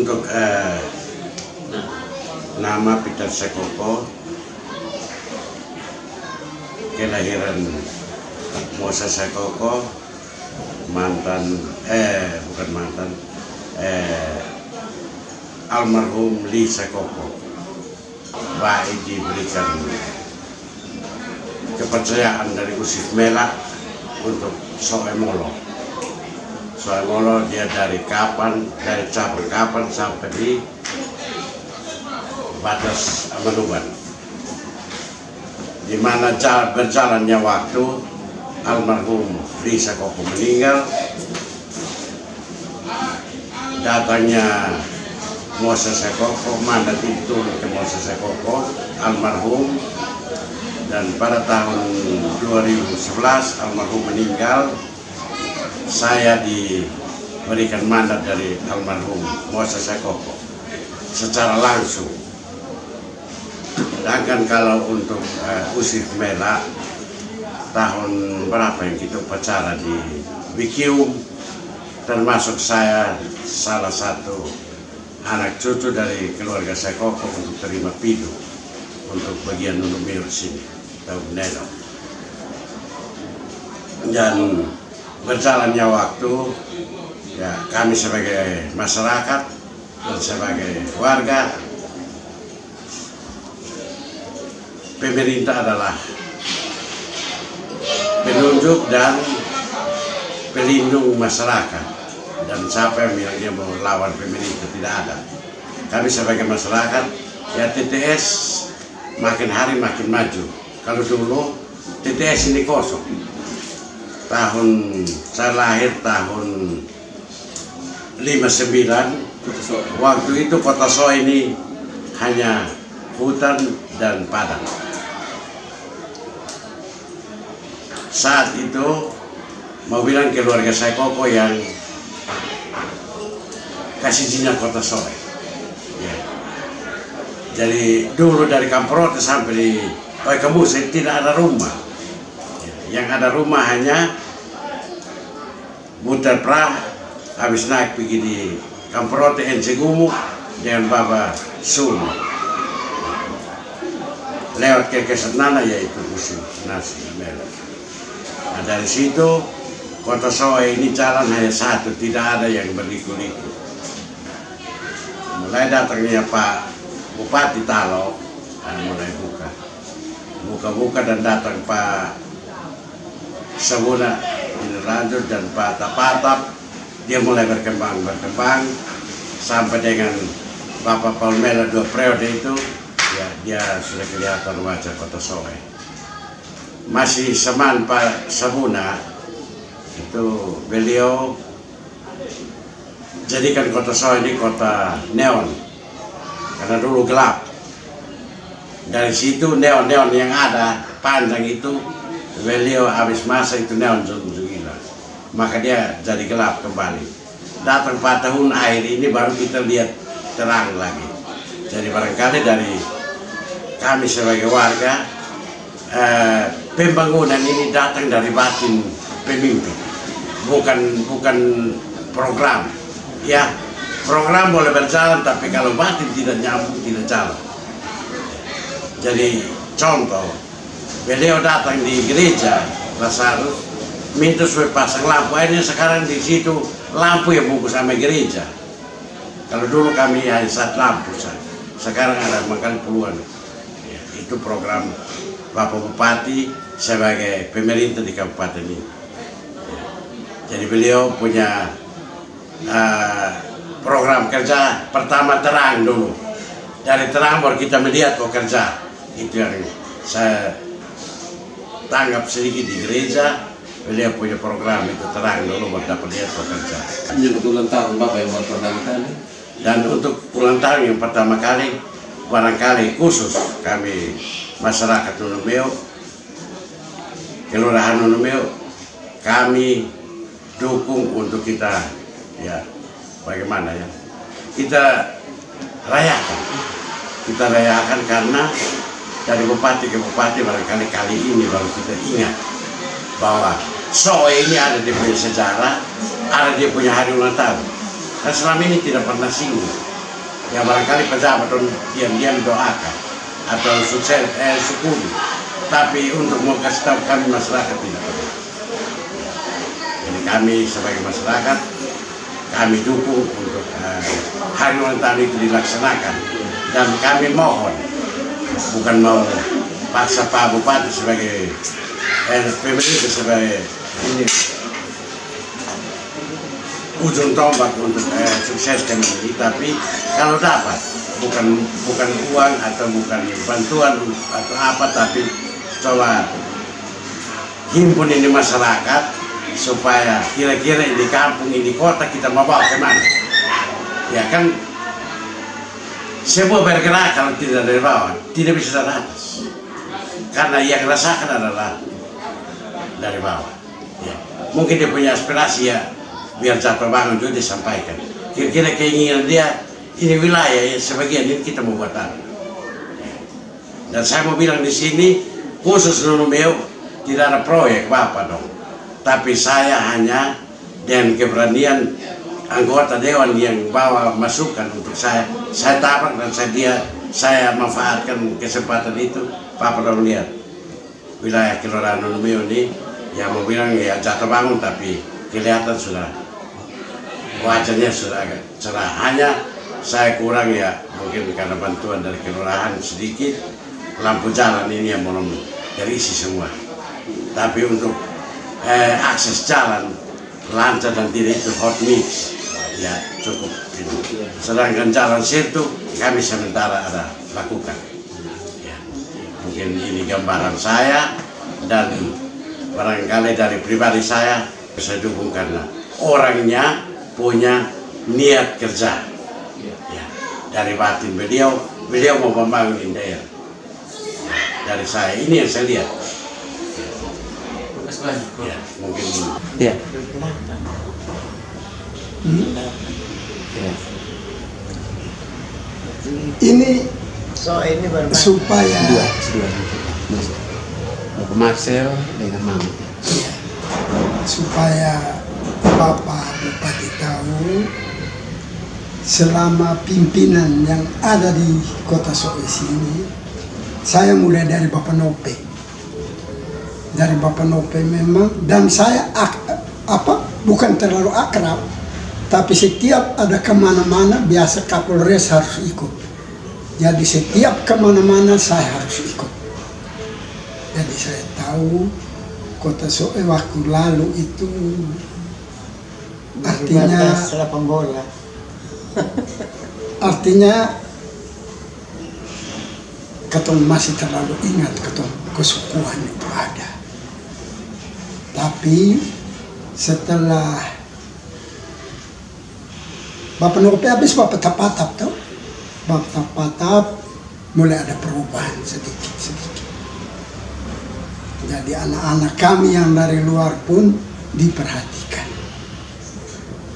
Untuk nama Peter Sekoko, kelahiran Moses Sekoko, almarhum Lee Sekoko. Baik diberikan kepercayaan dari Usif Mela untuk Soemolo. Soemolo dia dari Cabang Kapan sampai di batas Amanuban. Di mana berjalannya waktu, almarhum Lee Sekoko meninggal, datangnya Moses Sekoko, mandat itu ke Moses Sekoko almarhum, dan pada tahun 2011 almarhum meninggal. Saya diberikan mandat dari almarhum Moses Sekoko secara langsung. Sedangkan kalau untuk Usif Mela, tahun berapa yang kita upacara di Bikium, termasuk saya salah satu anak cucu dari keluarga Sekoko untuk terima pidu untuk bagian Nunumir sini, tahun Neno. Dan berjalannya waktu, ya kami sebagai masyarakat dan sebagai warga, pemerintah adalah penunjuk dan pelindung masyarakat, dan siapa yang bilang dia mau lawan pemerintah, tidak ada. Kami sebagai masyarakat, ya TTS makin hari makin maju. Kalau dulu TTS ini kosong. Saya lahir tahun 59, waktu itu Kota Soe ini hanya hutan dan padang. Saat itu mau bilang keluarga Sekoko yang kasih jinak Kota Soe. Ya. Jadi dulu dari Kamprote sampai di Oikabuse tidak ada rumah. Ya. Yang ada rumah hanya muter perahu, habis naik pergi di Kamprote Encegumu dengan Baba Sulu. Lewat ke Kesenana yaitu Usif Nasi Mela. Nah dari situ Kota Soe ini jalan hanya satu, tidak ada yang berliku-liku. Mulai datangnya Pak Bupati Talo, mulai buka dan datang Pak Sabuna ini lanjut, dan Pak Tapatap, dia mulai berkembang sampai dengan Bapak Paul Mela 2 periode itu, ya dia sudah kelihatan wajah Kota Soe. Masih seman Pak Sabuna itu, beliau jadikan Kota Soe ini kota neon karena dulu gelap. Dari situ neon yang ada panjang itu, beliau habis masa itu neon hilang, maka dia jadi gelap kembali. Datang 4 tahun akhir ini baru kita lihat terang lagi. Jadi barangkali dari kami sebagai warga, pembangunan ini datang dari batin pemimpin, bukan program. Ya, program boleh berjalan, tapi kalau batin tidak nyambung, tidak jalan. Jadi contoh, beliau datang di gereja Lazarus, minta supaya pasang lampu. Akhirnya sekarang di situ lampu yang bungkus sama gereja. Kalau dulu kami hanya 1 lampu saja, sekarang ada makan puluhan. Ya, itu program Bapak Bupati sebagai pemerintah di kabupaten ini. Ya. Jadi beliau punya program kerja pertama terang dulu. Dari terang baru kita melihat kok kerja. Itu yang saya tanggap sedikit di gereja. Beliau punya program itu terang dulu baru dapat lihat kok kerja. Menyebut ulang tahun Bapak yang pertama kali. Dan untuk ulang tahun yang pertama kali, barangkali khusus kami masyarakat Nunumeo, Kelurahan Nunumeo, kami dukung untuk kita, ya bagaimana ya, kita rayakan karena dari bupati ke bupati barangkali kali ini baru kita ingat bahwa Soe ini ada dia punya sejarah, ada dia punya hari ulang tahun. Dan selama ini tidak pernah singgung. Ya barangkali pejabat diam-diam doakan atau sukses syukuri, tapi untuk mau kasih tahu kami masyarakat tidak perlu. Jadi kami sebagai masyarakat, kami dukung untuk hari ulang tahun itu dilaksanakan, dan kami mohon, bukan mau paksa Pak Bupati sebagai pemerintah sebagai ini ujung tombak untuk sukseskan ini, tapi kalau dapat bukan uang atau bukan bantuan atau apa, tapi coba himpun ini masyarakat supaya kira-kira di kampung ini kota kita mau bawa kemana, ya kan. Sebuah bergerak kalau tidak dari bawah tidak bisa dari atas, karena yang rasakan adalah dari bawah. Ya. Mungkin dia punya aspirasi, ya biar Jatuh Bangun juga disampaikan. Kira-kira keinginan dia, ini wilayah ya, sebagian ini kita mau buat apa. Dan saya mau bilang di sini, khusus Nunumeu tidak ada proyek Bapak dong. Tapi saya hanya dengan keberanian anggota dewan yang bawa masukan untuk saya tabrak dan saya manfaatkan kesempatan itu. Bapak dong lihat wilayah Kelurahan Nunumeu ini, yang mau bilang ya Jatuh Bangun, tapi kelihatan sudah wajahnya sudah agak cerah. Hanya saya kurang ya mungkin karena bantuan dari kelurahan sedikit, lampu jalan ini yang belum terisi semua. Tapi untuk akses jalan lancar dan tidak itu hot mix, ya cukup itu. Sedangkan jalan situ kami sementara ada lakukan. Ya, mungkin ini gambaran saya, dan barangkali dari pribadi saya dukung karena orangnya punya niat kerja. Ya, dari batin beliau mau membangun daerah. Ya, dari saya ini yang saya lihat. Ya, mungkin Ya. Ini ini berbahaya. supaya Bapak Marcel dengan Mama. supaya Bapak Bupati tahu, selama pimpinan yang ada di Kota Sulawesi ini, saya mulai dari Bapak Nope. Dari Bapak Nope memang, dan saya bukan terlalu akrab, tapi setiap ada kemana-mana biasa Kapolres harus ikut. Jadi setiap kemana-mana saya harus ikut. Jadi saya tahu Kota Sulawesi waktu lalu itu artinya ketong masih terlalu ingat ketong kesukuan itu ada. Tapi setelah Bapak Nope habis, Bapak Tapatap tuh, Bapak Tapatap mulai ada perubahan sedikit-sedikit. Jadi anak-anak kami yang dari luar pun diperhatikan.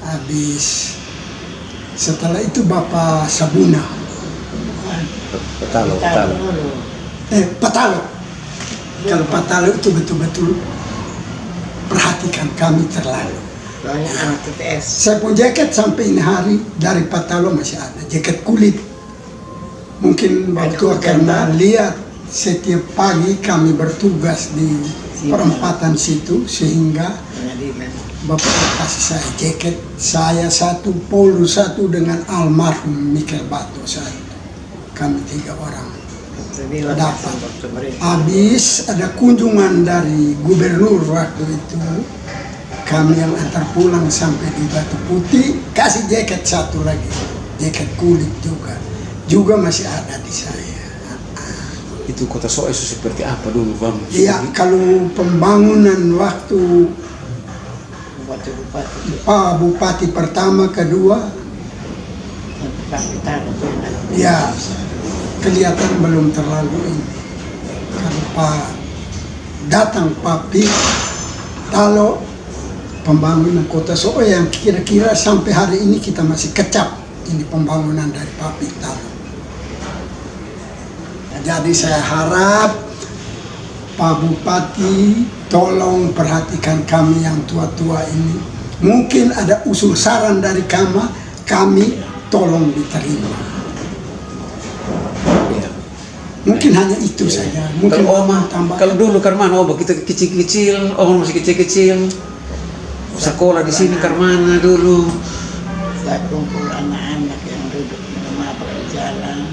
Habis setelah itu Bapak Sabuna, Petalo. Patalo. Kalau Patalo itu betul-betul perhatikan kami terlalu. Saya pun jaket sampai ini hari dari Patalo masih ada, jaket kulit. Mungkin waktu akan lihat setiap pagi kami bertugas di perempatan situ, sehingga Bapak kasih saya jaket, saya satu, Polu satu, dengan almarhum Mikel Bato satu. Kami 3 orang dapat. Habis ada kunjungan dari gubernur waktu itu, kami yang antar pulang sampai di Batu Putih, kasih jaket satu lagi, jaket kulit juga masih ada di saya. Itu Kota Sulawesi seperti apa dulu, Bang? Iya, kalau pembangunan waktu Pak Bupati pertama, kedua, ya kelihatan belum terlalu ini. Kalau datang Pak Talo, pembangunan Kota Sulawesi yang kira-kira sampai hari ini kita masih kecap ini pembangunan dari Pak Talo. Jadi saya harap Pak Bupati tolong perhatikan kami yang tua-tua ini. Mungkin ada usul saran dari kami tolong diterima. Mungkin hanya itu saja. Mungkin Kalau Oma, tambah. kalau dulu Karmana, Oma kita kecil-kecil, Oma masih kecil-kecil, sekolah di sini Karmana dulu. Saya kumpul anak-anak yang duduk di rumah di jalan.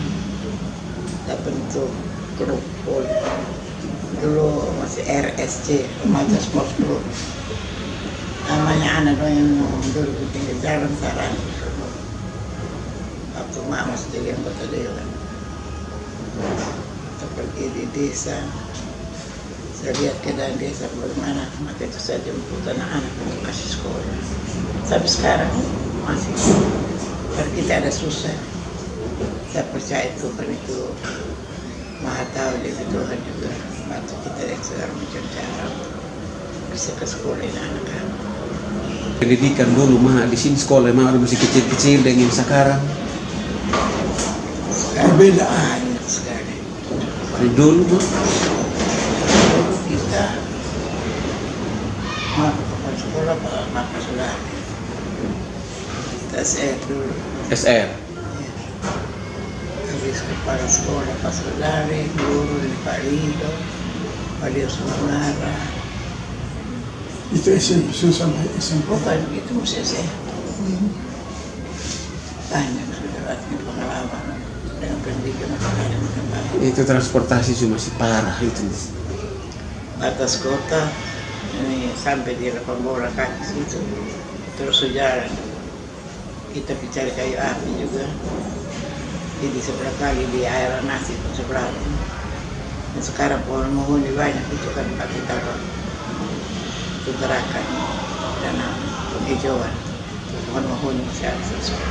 Saya bentuk kumpul. Dulu masih RSC, Remaja Sport Club. Namanya anak yang dulu di pinggir jalan sekarang. Waktu mak masih jadi anggota dewan. Seperti di desa, saya lihat keadaan desa bagaimana, maka itu saya jemput anak-anak untuk kasih sekolah. Sampai sekarang masih, kalau kita ada susah, saya percaya Tuhan itu Maha tahu, jadi Tuhan juga bantu kita yang sedang mencari cara bisa ke sekolah ini anak-anak. Pendidikan dulu mah di sini sekolah mah masih kecil-kecil dengan sekarang. Beda. Banyak sekali. Dari dulu mah Dulu kita ke sekolah maka sudah kita SR dulu. SR. Habis kepala sekolah pas lari, guru di Pak Rido, Pak Dio Sumanara. Itu SMP, sama SMP. Bukan itu mesti saya. Banyak sudah artinya pengalaman dengan pendidikan akademik yang baik. Itu transportasi cuma masih parah itu. Batas kota ini sampai di Pembola kaki situ, terus sejalan. Kita bicara kayu api juga. Jadi sebelah kali di air nasi pun sebelah. Dan sekarang pohon mohon banyak itu kan pakai tabak. Itu gerakan dan penghijauan. Pohon mohon masih ada sesuatu.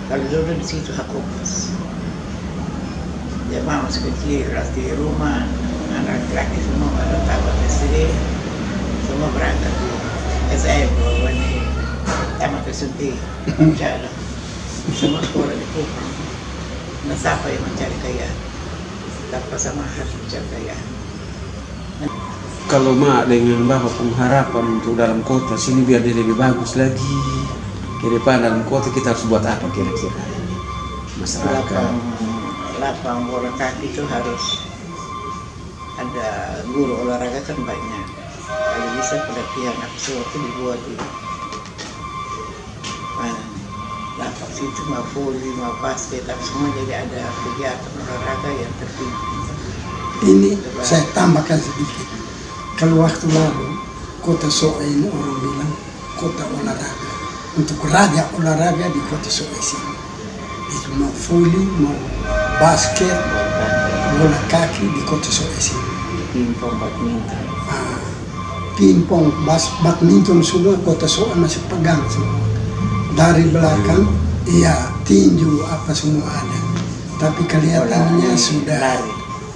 Kalau dulu di situ Hakopas. Dia masih kecil, di rumah, anak laki semua ada tabak SD, semua berangkat di SM, ini tamat SMP, jalan. Semua sekolah di Kupang. Nah, siapa yang mencari kaya? Tanpa sama harus mencari kaya. Kalau mak dengan bapak pengharapan untuk dalam kota sini biar dia lebih bagus lagi ke depan dalam kota kita harus buat apa kira-kira masyarakat? Lapang bola kaki itu harus ada guru olahraga kan banyak. Kalau bisa pelatihan apa sesuatu dibuat di mana lapang situ mau voli, mau basket, apa semua jadi ada kegiatan olahraga yang terpimpin. Ini saya tambahkan sedikit. Kalau waktu lalu kota Soe ini orang bilang kota olahraga. Untuk raja olahraga di kota Soe sini. Itu mau voli, mau basket, bola kaki di kota Soe sini. Pingpong, badminton. Pingpong, badminton semua kota Soe masih pegang semua. Dari belakang, iya tinju apa semua ada. Tapi kelihatannya sudah lari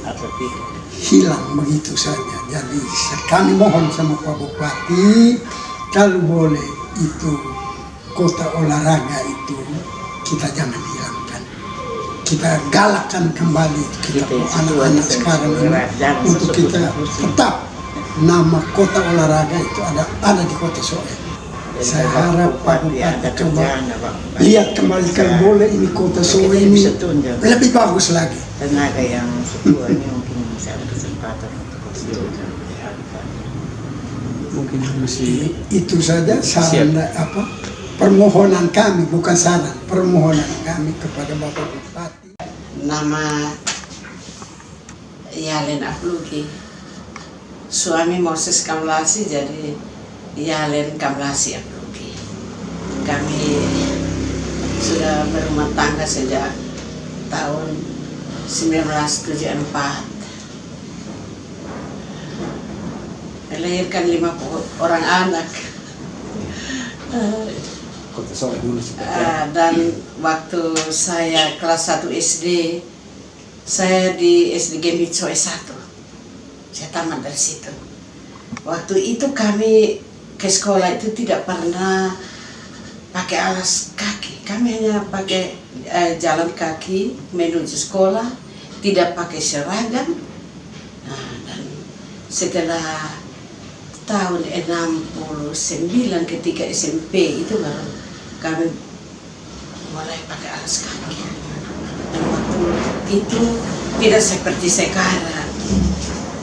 atau tidak. hilang begitu saja. Jadi kami mohon sama Pak Bupati, kalau boleh itu kota olahraga itu kita jangan hilangkan. Kita galakkan kembali kita anak-anak sekarang ini untuk kita tetap nama kota olahraga itu ada di kota Soe. Saya harap Pak Bupati coba lihat kembali kalau boleh ini kota Soe ini lebih bagus lagi. Tenaga yang setua ini mungkin bisa ada kesempatan untuk konstitusi. Mungkin masih Itu saja saran apa permohonan kami, bukan saran, permohonan kami kepada Bapak Bupati. Nama Yalen Apluki, suami Moses Kamlasi, jadi Yalen Kamlasi Apluki. Kami sudah berumah tangga sejak tahun 1974. Melahirkan 50 orang anak. kota Soe dulu seperti Dan waktu saya kelas 1 SD, saya di SD Gemit Soe 1. Saya tamat dari situ. Waktu itu kami ke sekolah itu tidak pernah pakai alas kaki. Kami hanya pakai jalan kaki menuju sekolah, tidak pakai seragam. Nah, dan setelah tahun 69 ketika SMP itu baru kami mulai pakai alas kaki. Dan waktu itu tidak seperti sekarang.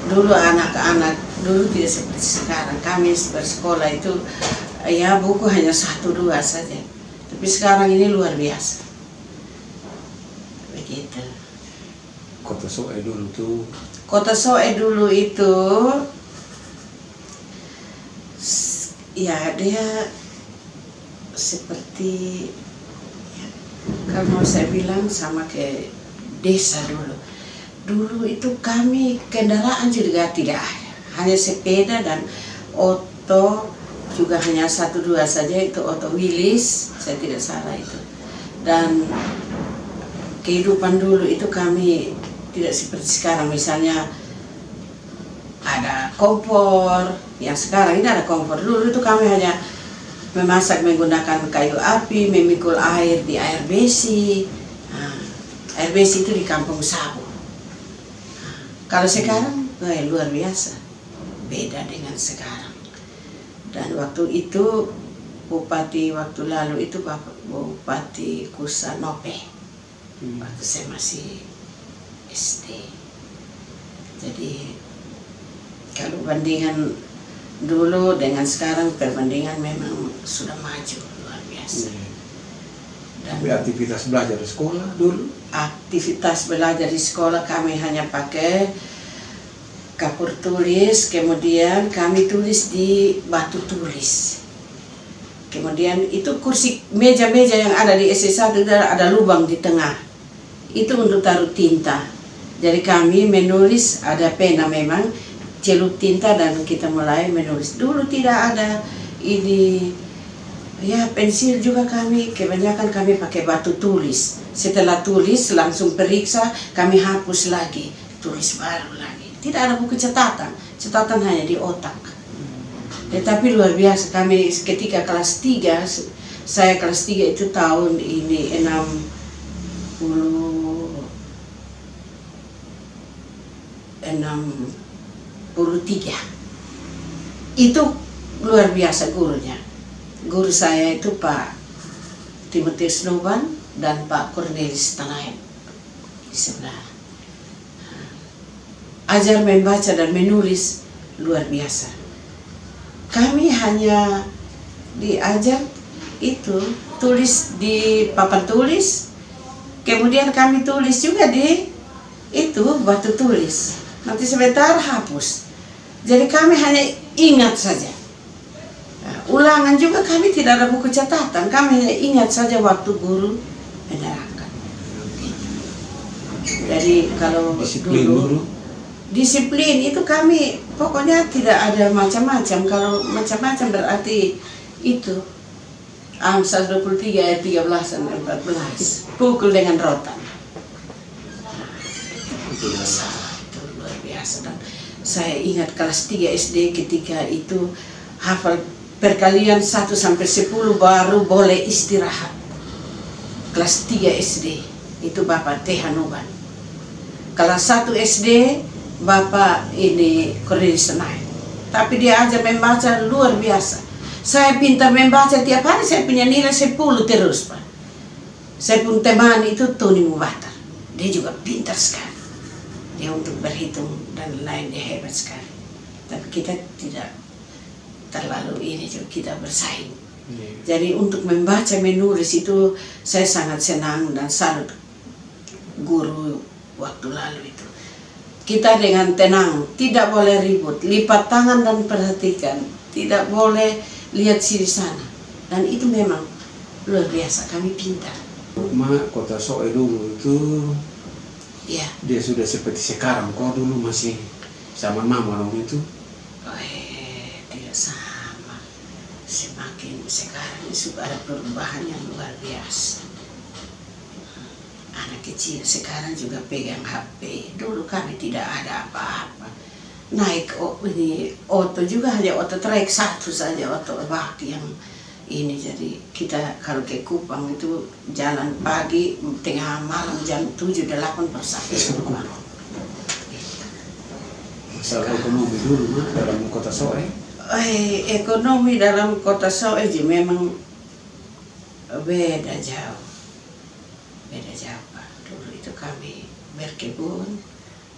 Dulu anak-anak dulu tidak seperti sekarang. Kami bersekolah itu ya buku hanya 1-2 saja. Tapi sekarang ini luar biasa. Begitu. Kota Soe dulu tuh. Kota Soe dulu itu ya dia seperti ya, kalau mau saya bilang sama kayak desa dulu. Dulu itu kami kendaraan juga tidak ada, hanya sepeda dan oto juga hanya 1-2 saja, itu oto Willys, saya tidak salah itu. Dan kehidupan dulu itu kami tidak seperti sekarang, misalnya ada kompor, yang sekarang ini ada kompor. Dulu itu kami hanya memasak menggunakan kayu api, memikul air di air besi. Nah, air besi itu di Kampung Sabu. Kalau sekarang, luar biasa, beda dengan sekarang. Dan waktu itu, Bupati waktu lalu itu Bapak Bupati Kusanope, waktu saya masih SD. Jadi, kalau bandingan dulu dengan sekarang, perbandingan memang sudah maju, luar biasa. Dan Tapi aktivitas belajar di sekolah dulu? Aktivitas belajar di sekolah kami hanya pakai kapur tulis, kemudian kami tulis di batu tulis. Kemudian itu kursi meja-meja yang ada di SD1 ada lubang di tengah. Itu untuk taruh tinta. Jadi kami menulis, ada pena memang, celup tinta dan kita mulai menulis. Dulu tidak ada ini, ya pensil juga kami, kebanyakan kami pakai batu tulis. Setelah tulis langsung periksa, kami hapus lagi, tulis baru lagi. Tidak ada buku catatan, catatan hanya di otak. Tetapi luar biasa, kami ketika kelas 3, saya kelas 3 itu tahun ini 63. Itu luar biasa gurunya. Guru saya itu Pak Timotius Noban dan Pak Cornelis Tanahem di sebelah. Ajar membaca dan menulis luar biasa. Kami hanya diajar itu tulis di papan tulis, kemudian kami tulis juga di itu batu tulis. Nanti sebentar hapus. Jadi kami hanya ingat saja. Nah, ulangan juga kami tidak ada buku catatan, kami hanya ingat saja waktu guru menerangkan. Jadi kalau dulu disiplin itu kami pokoknya tidak ada macam-macam. Kalau macam-macam berarti itu Amsal 23 ayat 13 dan 14. Pukul dengan rotan. Itu luar biasa. Dan saya ingat kelas 3 SD ketika itu hafal perkalian 1 sampai 10 baru boleh istirahat. Kelas 3 SD itu Bapak T.H. Noban. Kelas 1 SD Bapak ini Cornelis Tanahem. Tapi dia ajar membaca luar biasa. Saya pintar membaca tiap hari, saya punya nilai 10 terus Pak. Saya pun teman itu Tony Mubatar. Dia juga pintar sekali. Dia untuk berhitung dan lain dia hebat sekali. Tapi kita tidak terlalu ini juga, kita bersaing. Jadi untuk membaca menulis itu saya sangat senang dan salut guru waktu lalu itu. Kita dengan tenang, tidak boleh ribut, lipat tangan dan perhatikan, tidak boleh lihat sini sana. Dan itu memang luar biasa, kami pintar. Kota Soe dulu itu Ya. dia sudah seperti sekarang. Kau dulu masih sama mama dong itu? Tidak sama. Semakin sekarang sudah ada perubahan yang luar biasa. Anak kecil sekarang juga pegang HP. Dulu kami tidak ada apa-apa. Naik ini oto juga hanya oto trek 1 saja, oto bak yang ini. Jadi kita kalau ke Kupang itu jalan pagi, tengah malam jam 7-8 sampai rumah. Masalah ekonomi dulu dalam Kota Soe? Ekonomi dalam Kota Soe memang beda jauh. Beda jauh Pak. Dulu itu kami berkebun.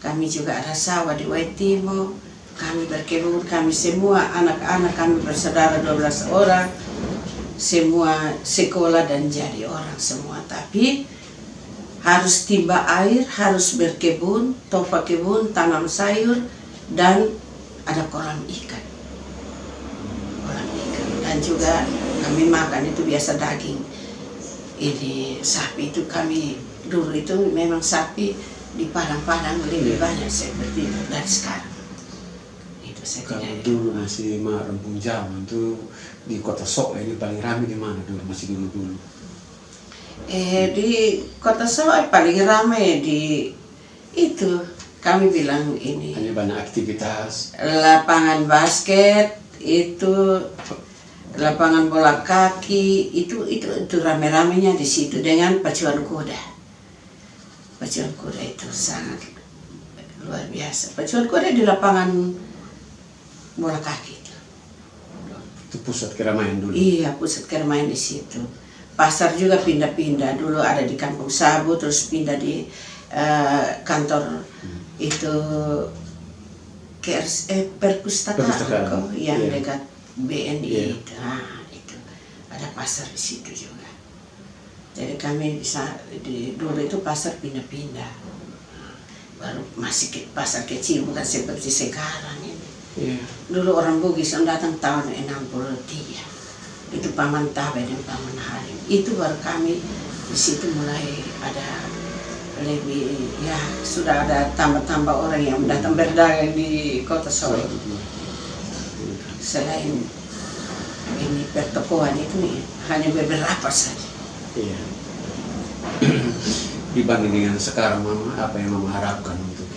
Kami juga ada sawah di Waitimo. Kami berkebun, kami semua anak-anak kami bersaudara 12 orang. Semua sekolah dan jadi orang semua. Tapi harus timba air, harus berkebun, tofa kebun, tanam sayur, dan ada kolam ikan. Kolam ikan. Dan juga kami makan itu biasa daging. Ini sapi itu kami dulu itu memang sapi di padang-padang lebih banyak seperti itu dari sekarang. Itu saya Kalau tidak dulu masih rempung zaman tuh di Kota Sok ini paling ramai di mana dulu, masih dulu? Di Kota Soe paling ramai di itu kami bilang ini Hanya banyak aktivitas. lapangan basket, itu lapangan bola kaki, itu rame-ramenya di situ dengan pacuan kuda. Pacuan kuda itu sangat luar biasa. Pacuan kuda di lapangan bola kaki itu. Itu pusat keramaian dulu. Iya, pusat keramaian di situ. Pasar juga pindah-pindah. Dulu ada di Kampung Sabu, terus pindah di kantor itu perpustakaan yang Iya. dekat BNI Iya. itu. Nah, itu ada pasar di situ juga. Jadi kami bisa dulu itu pasar pindah-pindah. Baru masih pasar kecil, bukan seperti sekarang ini. Iya. Dulu orang Bugis yang datang tahun 63. Itu Paman Tabe dan Paman Halim. Itu baru kami di situ mulai ada lebih, ya sudah ada tambah-tambah orang yang datang berdagang di Kota Soe. Selain ini pertokoan itu hanya beberapa saja. Iya. Dibanding dengan sekarang, Mama, apa yang Mama harapkan untuk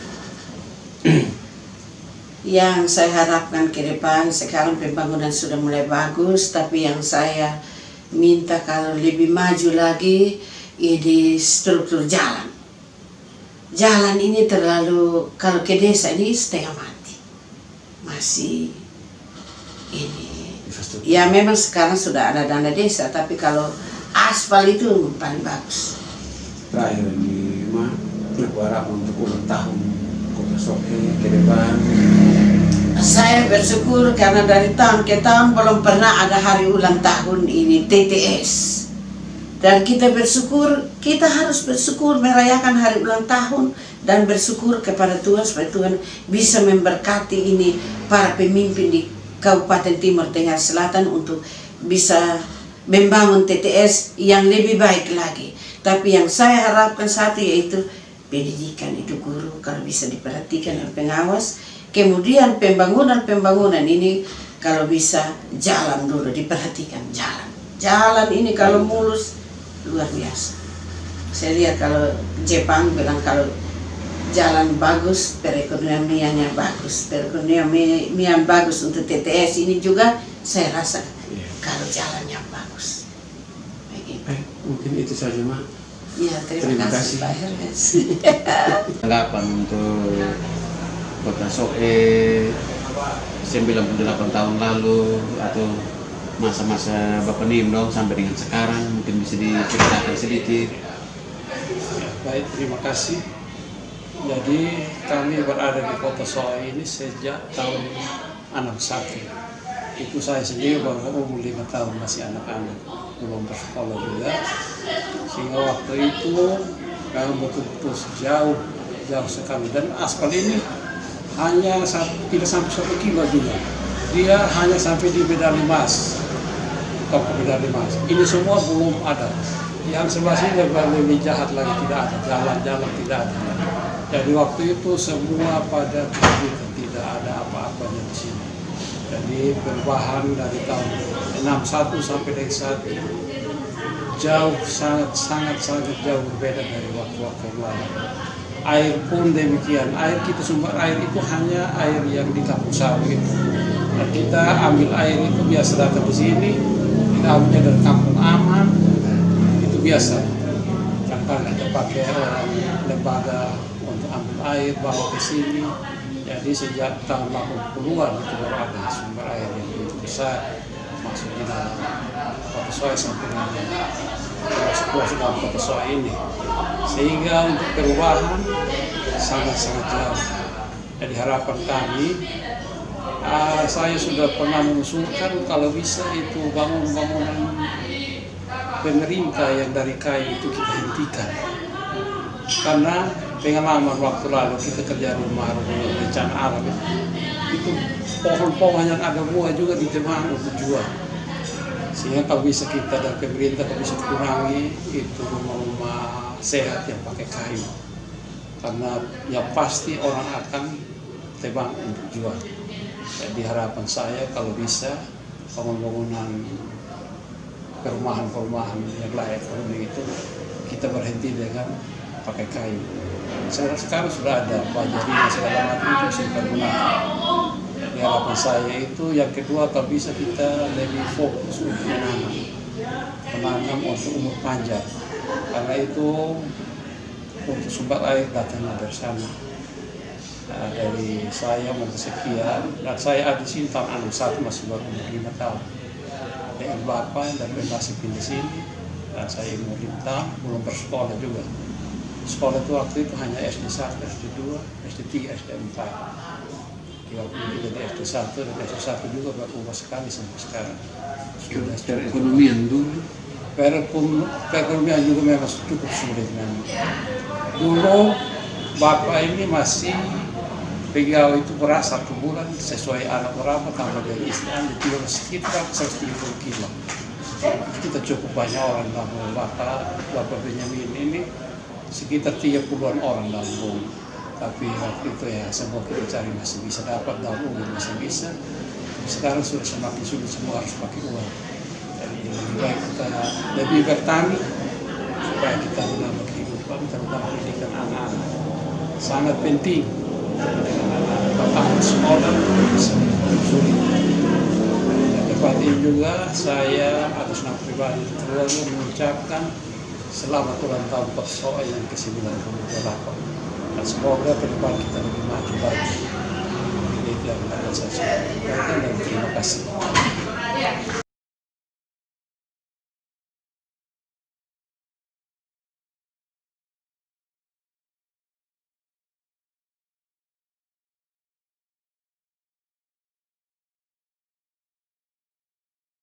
Yang saya harapkan ke depan, sekarang pembangunan sudah mulai bagus, tapi yang saya minta kalau lebih maju lagi ini struktur jalan. Jalan ini terlalu, kalau ke desa ini setengah mati. Masih ini. infrastruktur? Ya memang sekarang sudah ada dana desa, tapi kalau aspal itu paling bagus. Terakhir ini, Ma, aku harap untuk ulang tahun Kota Soe ke depan. Saya bersyukur karena dari tahun ke tahun belum pernah ada hari ulang tahun ini TTS. Dan kita bersyukur, kita harus bersyukur merayakan hari ulang tahun dan bersyukur kepada Tuhan supaya Tuhan bisa memberkati ini para pemimpin di Kabupaten Timur Tengah Selatan untuk bisa membangun TTS yang lebih baik lagi. Tapi yang saya harapkan satu yaitu pendidikan itu guru kalau bisa diperhatikan oleh pengawas. Kemudian pembangunan ini kalau bisa jalan dulu diperhatikan jalan. Jalan ini kalau mulus luar biasa. Saya lihat kalau Jepang bilang kalau jalan bagus, perekonomiannya bagus. Perekonomian bagus untuk TTS ini juga saya rasa kalau jalannya bagus. Begitu. Mungkin itu saja, Ma. Ya, terima kasih Pak Hermes. Harapan untuk Kota Soe 98 tahun lalu atau masa-masa Bapak Nimno sampai dengan sekarang, mungkin bisa diceritakan sedikit. Baik, terima kasih. Jadi kami berada di Kota Soe ini sejak tahun 61. Itu saya sendiri baru umur 5 tahun, masih anak-anak, belum bersekolah juga. Sehingga waktu itu kami betul-betul jauh sekali. Dan aspal ini hanya tidak sampai 1 kilo juga. Dia hanya sampai di medali emas, toko medali emas. Ini semua belum ada. Yang sebelah sini lebih jahat lagi, tidak ada jalan-jalan, tidak ada. Jadi waktu itu semua pada kesulitan, tidak ada apa-apanya di sini. Jadi perubahan dari tahun 61 sampai dengan saat ini jauh, sangat jauh berbeda dari waktu-waktu yang lalu. Air pun demikian. Sumber air itu hanya air yang di Kampung Sabu itu. Dan kita ambil air itu biasa datang ke sini, kita ambilnya dari Kampung Aman, itu biasa. Kadang kita pakai orang lembaga untuk ambil air bawa ke sini. Jadi sejak tahun 80-an itu baru ada sumber air yang begitu besar masuk di dalam Kota Soe sampai dengan sekolah dalam Kota Soe ini. Sehingga untuk perubahan sangat-sangat jauh. Jadi harapan kami, saya sudah pernah mengusulkan kalau bisa itu bangunan pemerintah yang dari kayu itu kita hentikan. Karena pengalaman waktu lalu kita kerja rumah bencana alam itu pohon-pohon yang ada buah juga ditebang untuk jual. Sehingga kalau bisa kita dan pemerintah kalau bisa kurangi itu rumah-rumah sehat yang pakai kayu. Karena yang pasti orang akan tebang untuk jual. Jadi harapan saya kalau bisa bangunan perumahan-perumahan yang layak itu kita berhenti dengan pakai kayu. Sekarang sudah ada banyak segala macam itu bisa digunakan. Jadi harapan saya itu yang kedua kalau bisa kita lebih fokus untuk menanam untuk umur panjang. Karena itu untuk sumber air datangnya dari sana. Nah, dari saya mau sekian dan saya ada di sini tahun 61 masih baru umur 5 tahun. Dengan bapak dan masih pindah sini dan saya umur 5 tahun belum bersekolah juga. Sekolah itu waktu itu hanya SD 1, SD 2, SD 3, SD 4. Waktu itu jadi SD 1 dan SD 1 juga berubah sekali sampai sekarang. Sudah Perekonomian dulu. Perekonomian juga memang cukup sulit memang. Dulu bapak ini masih pegawai itu beras 1 bulan sesuai anak berapa tambah dari istri di sekitar 130 kilo. Kita cukup banyak orang dalam bapak Benyamin ini sekitar 30-an orang dalam bumi. Tapi waktu itu ya semua kita cari masih bisa dapat dalam bumi masih bisa. Sekarang sudah semakin sulit semua harus pakai uang. Jadi lebih baik kita lebih bertani supaya kita menambah kehidupan terutama pendidikan anak-anak. Sangat penting dengan anak-anak sekolah bisa sulit. Dan tempat ini juga saya atas nama pribadi keluarga mengucapkan selamat ulang tahun Persoi yang ke-98. Dan semoga ke depan kita lebih maju lagi. Ini yang saya sampaikan dan terima kasih.